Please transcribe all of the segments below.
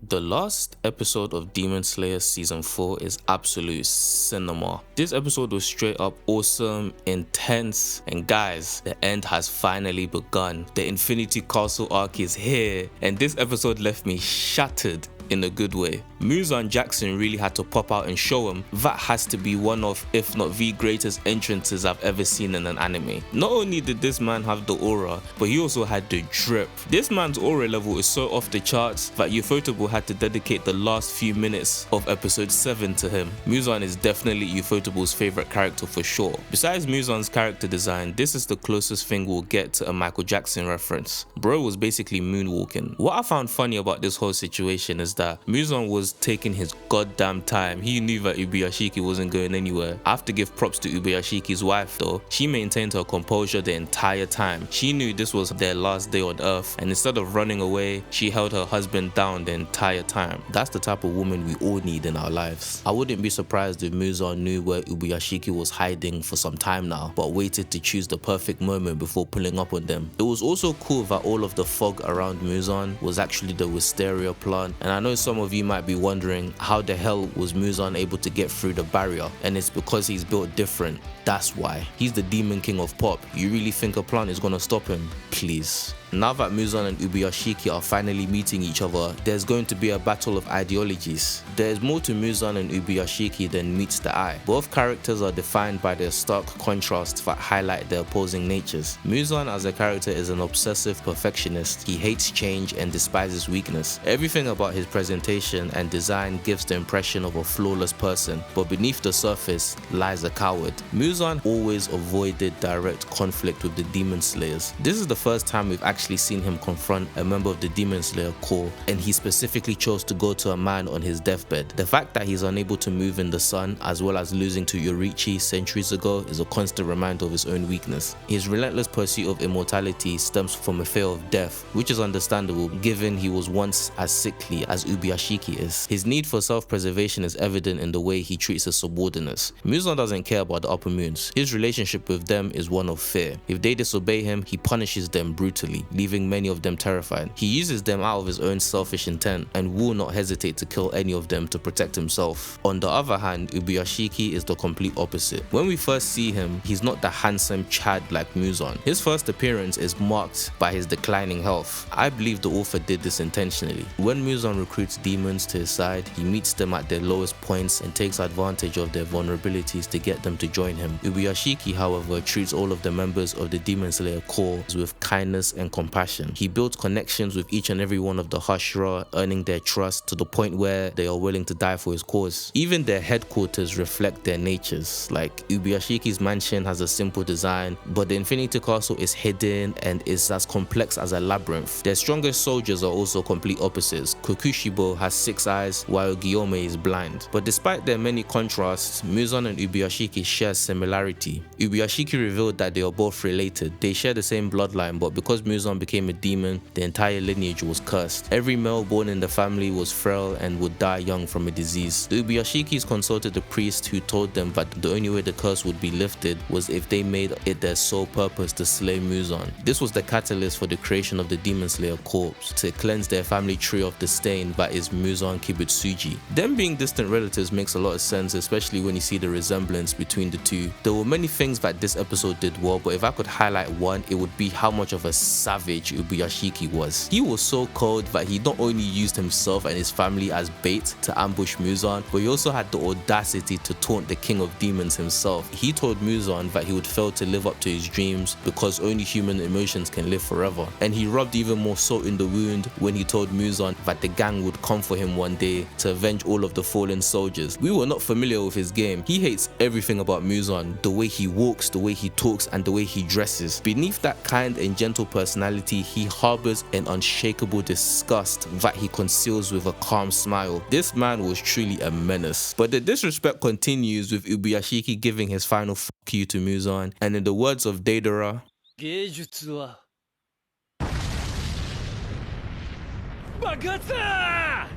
The last episode of Demon Slayer Season 4 is absolute cinema. This episode was straight up awesome, intense, and guys, the end has finally begun. The Infinity Castle arc is here, and this episode left me shattered in a good way. Muzan Jackson really had to pop out and show him that has to be one of, if not the greatest entrances I've ever seen in an anime. Not only did this man have the aura, but he also had the drip. This man's aura level is so off the charts that Ufotable had to dedicate the last few minutes of episode 7 to him. Muzan is definitely Ufotable's favorite character for sure. Besides Muzan's character design, this is the closest thing we'll get to a Michael Jackson reference. Bro was basically moonwalking. What I found funny about this whole situation is that Muzan was taking his goddamn time. He knew that Ubuyashiki wasn't going anywhere. I have to give props to Ubuyashiki's wife though. She maintained her composure the entire time. She knew this was their last day on earth, and instead of running away, she held her husband down the entire time. That's the type of woman we all need in our lives. I wouldn't be surprised if Muzan knew where Ubuyashiki was hiding for some time now, but waited to choose the perfect moment before pulling up on them. It was also cool that all of the fog around Muzan was actually the wisteria plant, and I know some of you might be wondering how the hell was Muzan able to get through the barrier, and it's because he's built different. That's why. He's the demon king of pop. You really think a plant is gonna stop him? Please. Now that Muzan and Ubuyashiki are finally meeting each other, there's going to be a battle of ideologies. There is more to Muzan and Ubuyashiki than meets the eye. Both characters are defined by their stark contrasts that highlight their opposing natures. Muzan as a character is an obsessive perfectionist. He hates change and despises weakness. Everything about his presentation and design gives the impression of a flawless person, but beneath the surface lies a coward. Muzan always avoided direct conflict with the Demon Slayers. This is the first time we've actually seen him confront a member of the Demon Slayer Corps, and he specifically chose to go to a man on his deathbed. The fact that he's unable to move in the sun, as well as losing to Yoriichi centuries ago, is a constant reminder of his own weakness. His relentless pursuit of immortality stems from a fear of death, which is understandable given he was once as sickly as Ubuyashiki is. His need for self-preservation is evident in the way he treats his subordinates. Muzan doesn't care about the upper moons. His relationship with them is one of fear. If they disobey him, he punishes them brutally, leaving many of them terrified. He uses them out of his own selfish intent and will not hesitate to kill any of them to protect himself. On the other hand, Ubuyashiki is the complete opposite. When we first see him, he's not the handsome Chad like Muzan. His first appearance is marked by his declining health. I believe the author did this intentionally. When Muzan recruits demons to his side, he meets them at their lowest points and takes advantage of their vulnerabilities to get them to join him. Ubuyashiki, however, treats all of the members of the Demon Slayer Corps with kindness and compassion. He builds connections with each and every one of the Hashira, earning their trust to the point where they are willing to die for his cause. Even their headquarters reflect their natures. Like Ubuyashiki's mansion has a simple design, but the Infinity Castle is hidden and is as complex as a labyrinth. Their strongest soldiers are also complete opposites. Kokushibo has 6 eyes, while Gyome is blind. But despite their many contrasts, Muzan and Ubuyashiki share similarity. Ubuyashiki revealed that they are both related. They share the same bloodline, but because Muzan became a demon, the entire lineage was cursed. Every male born in the family was frail and would die young from a disease. The Ubuyashikis consulted a priest who told them that the only way the curse would be lifted was if they made it their sole purpose to slay Muzan. This was the catalyst for the creation of the Demon Slayer Corps, to cleanse their family tree of the stain that is Muzan Kibutsuji. Them being distant relatives makes a lot of sense, especially when you see the resemblance between the two. There were many things that this episode did well, but if I could highlight one, it would be how much of a savage Ubuyashiki was. He was so cold that he not only used himself and his family as bait to ambush Muzan, but he also had the audacity to taunt the king of demons himself. He told Muzan that he would fail to live up to his dreams because only human emotions can live forever. And he rubbed even more salt in the wound when he told Muzan that the gang would come for him one day to avenge all of the fallen soldiers. We were not familiar with his game. He hates everything about Muzan, the way he walks, the way he talks, and the way he dresses. Beneath that kind and gentle personality, he harbors an unshakable disgust that he conceals with a calm smile. This man was truly a menace. But the disrespect continues with Ubuyashiki giving his final fuck you to Muzan, and in the words of Deidara,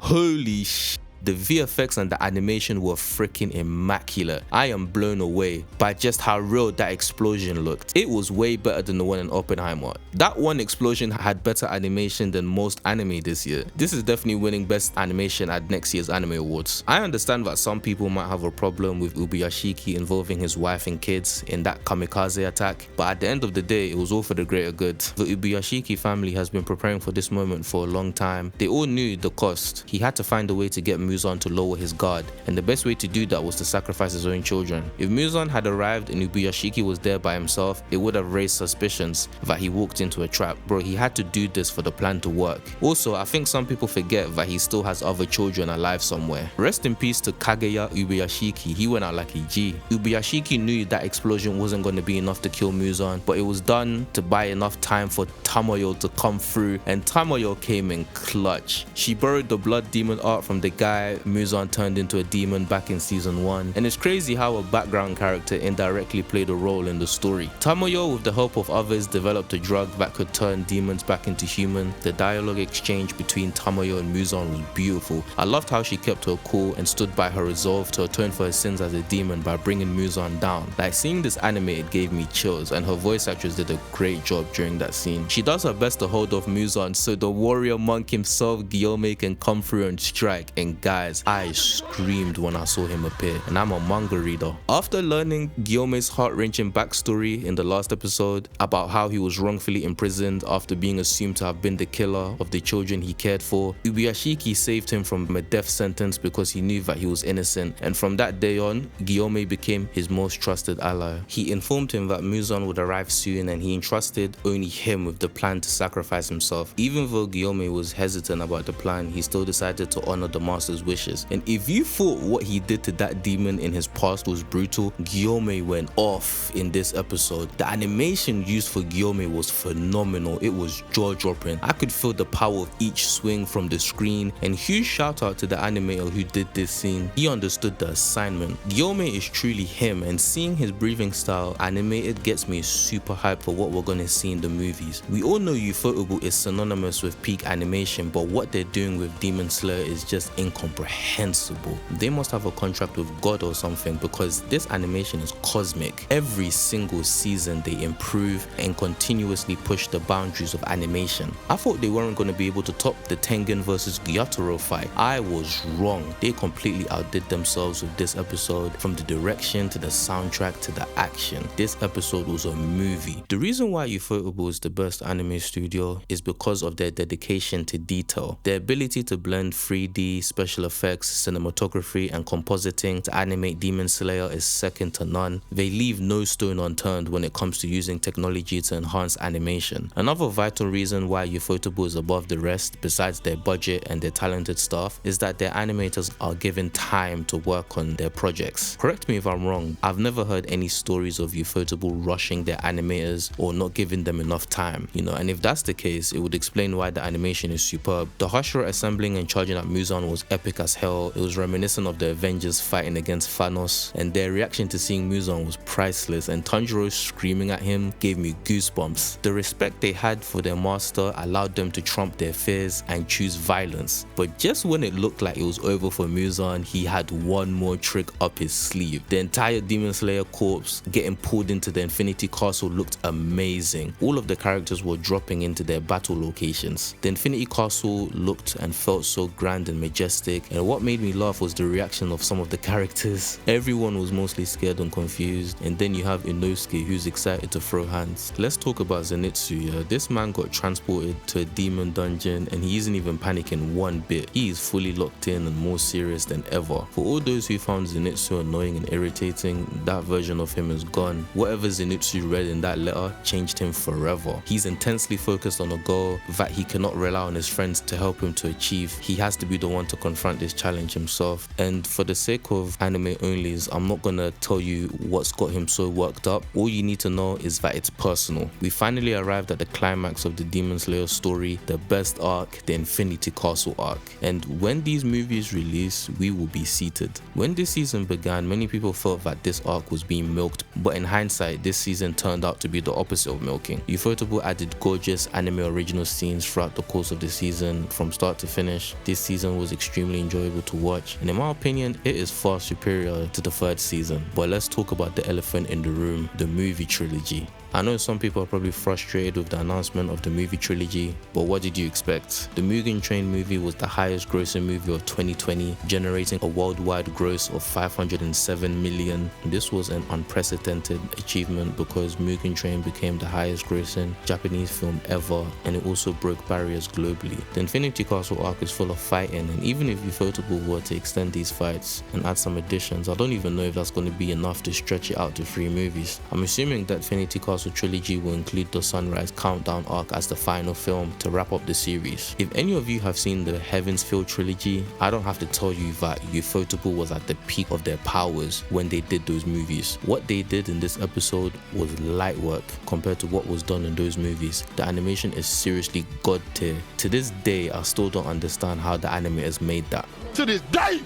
holy sh**. The VFX and the animation were freaking immaculate. I am blown away by just how real that explosion looked. It was way better than the one in Oppenheimer. That one explosion had better animation than most anime this year. This is definitely winning best animation at next year's Anime Awards. I understand that some people might have a problem with Ubuyashiki involving his wife and kids in that kamikaze attack, but at the end of the day, it was all for the greater good. The Ubuyashiki family has been preparing for this moment for a long time. They all knew the cost. He had to find a way to get Muzan to lower his guard, and the best way to do that was to sacrifice his own children. If Muzan had arrived and Ubuyashiki was there by himself, it would have raised suspicions that he walked into a trap. Bro, he had to do this for the plan to work. Also, I think some people forget that he still has other children alive somewhere. Rest in peace to Kageya Ubuyashiki, he went out like a G. Ubuyashiki knew that explosion wasn't going to be enough to kill Muzan, but it was done to buy enough time for Tomoyo to come through, and Tomoyo came in clutch. She borrowed the blood demon art from the guy Muzan turned into a demon back in season 1, and it's crazy how a background character indirectly played a role in the story. Tomoyo, with the help of others, developed a drug that could turn demons back into human. The dialogue exchange between Tomoyo and Muzan was beautiful. I loved how she kept her cool and stood by her resolve to atone for her sins as a demon by bringing Muzan down. Like, seeing this animated gave me chills, and her voice actress did a great job during that scene. She does her best to hold off Muzan so the warrior monk himself, Gyome, can come through and strike, and guys, I screamed when I saw him appear, and I'm a manga reader. After learning Gyome's heart-wrenching backstory in the last episode about how he was wrongfully imprisoned after being assumed to have been the killer of the children he cared for, Ubuyashiki saved him from a death sentence because he knew that he was innocent, and from that day on, Gyome became his most trusted ally. He informed him that Muzan would arrive soon, and he entrusted only him with the plan to sacrifice himself. Even though Gyome was hesitant about the plan, he still decided to honor the master's wishes. And if you thought what he did to that demon in his past was brutal, Gyome went off in this episode. The animation used for Gyome was phenomenal. It was jaw-dropping. I could feel the power of each swing from the screen, and huge shout out to the animator who did this scene. He understood the assignment. Gyome is truly him, and seeing his breathing style animated gets me super hyped for what we're gonna see in the movies. We all know Ufotable is synonymous with peak animation, but what they're doing with Demon Slayer is just incomprehensible. They must have a contract with God or something, because this animation is cosmic. Every single season they improve and continuously push the boundaries of animation. I thought they weren't going to be able to top the Tengen vs Gyatoro fight. I was wrong. They completely outdid themselves with this episode, from the direction to the soundtrack to the action. This episode was a movie. The reason why Ufotable is the best anime studio is because of their dedication to detail. Their ability to blend 3D, special effects, cinematography, and compositing to animate Demon Slayer is second to none. They leave no stone unturned when it comes to using technology to enhance animation. Another vital reason why Ufotable is above the rest, besides their budget and their talented staff, is that their animators are given time to work on their projects. Correct me if I'm wrong, I've never heard any stories of Ufotable rushing their animators or not giving them enough time, and if that's the case, it would explain why the animation is superb. The Hashira assembling and charging at Muzan was epic as hell. It was reminiscent of the Avengers fighting against Thanos, and their reaction to seeing Muzan was priceless, and Tanjiro screaming at him gave me goosebumps. The respect they had for their master allowed them to trump their fears and choose violence. But just when it looked like it was over for Muzan, he had one more trick up his sleeve. The entire Demon Slayer corps getting pulled into the Infinity Castle looked amazing. All of the characters were dropping into their battle locations. The Infinity Castle looked and felt so grand and majestic, and what made me laugh was the reaction of some of the characters. Everyone was mostly scared and confused, and then you have Inosuke, who's excited to throw hands. Let's talk about Zenitsu. This man got transported to a demon dungeon, and he isn't even panicking one bit. He is fully locked in and more serious than ever. For all those who found Zenitsu annoying and irritating, that version of him is gone. Whatever Zenitsu read in that letter changed him forever. He's intensely focused on a goal that he cannot rely on his friends to help him to achieve. He has to be the one to confront this challenge himself. And for the sake of anime onlys, I'm not gonna tell you what's got him so worked up. All you need to know is that it's personal. We finally arrived at the climax of the Demon Slayer story, the best arc, the Infinity Castle arc. And when these movies release, we will be seated. When this season began, many people felt that this arc was being milked, but in hindsight, this season turned out to be the opposite of milking. Ufotable added gorgeous anime original scenes throughout the course of the season from start to finish. This season was extremely extremely enjoyable to watch, and in my opinion, it is far superior to the third season. But let's talk about the elephant in the room, the movie trilogy. I know some people are probably frustrated with the announcement of the movie trilogy, but what did you expect? The Mugen Train movie was the highest grossing movie of 2020, generating a worldwide gross of 507 million. This was an unprecedented achievement because Mugen Train became the highest grossing Japanese film ever, and it also broke barriers globally. The Infinity Castle arc is full of fighting, and even if Ufotable were to extend these fights and add some additions, I don't even know if that's going to be enough to stretch it out to 3 movies. I'm assuming that Infinity Castle trilogy will include the Sunrise Countdown arc as the final film to wrap up the series. If any of you have seen the Heaven's Feel trilogy, I don't have to tell you that Ufotable was at the peak of their powers when they did those movies. What they did in this episode was light work compared to what was done in those movies. The animation is seriously god tier. To this day, I still don't understand how the animators made that. To this day!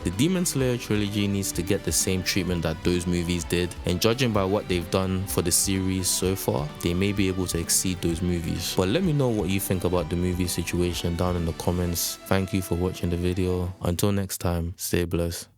The Demon Slayer trilogy needs to get the same treatment that those movies did, and judging by what they've done for the series so far, they may be able to exceed those movies. But let me know what you think about the movie situation down in the comments. Thank you for watching the video. Until next time, stay blessed.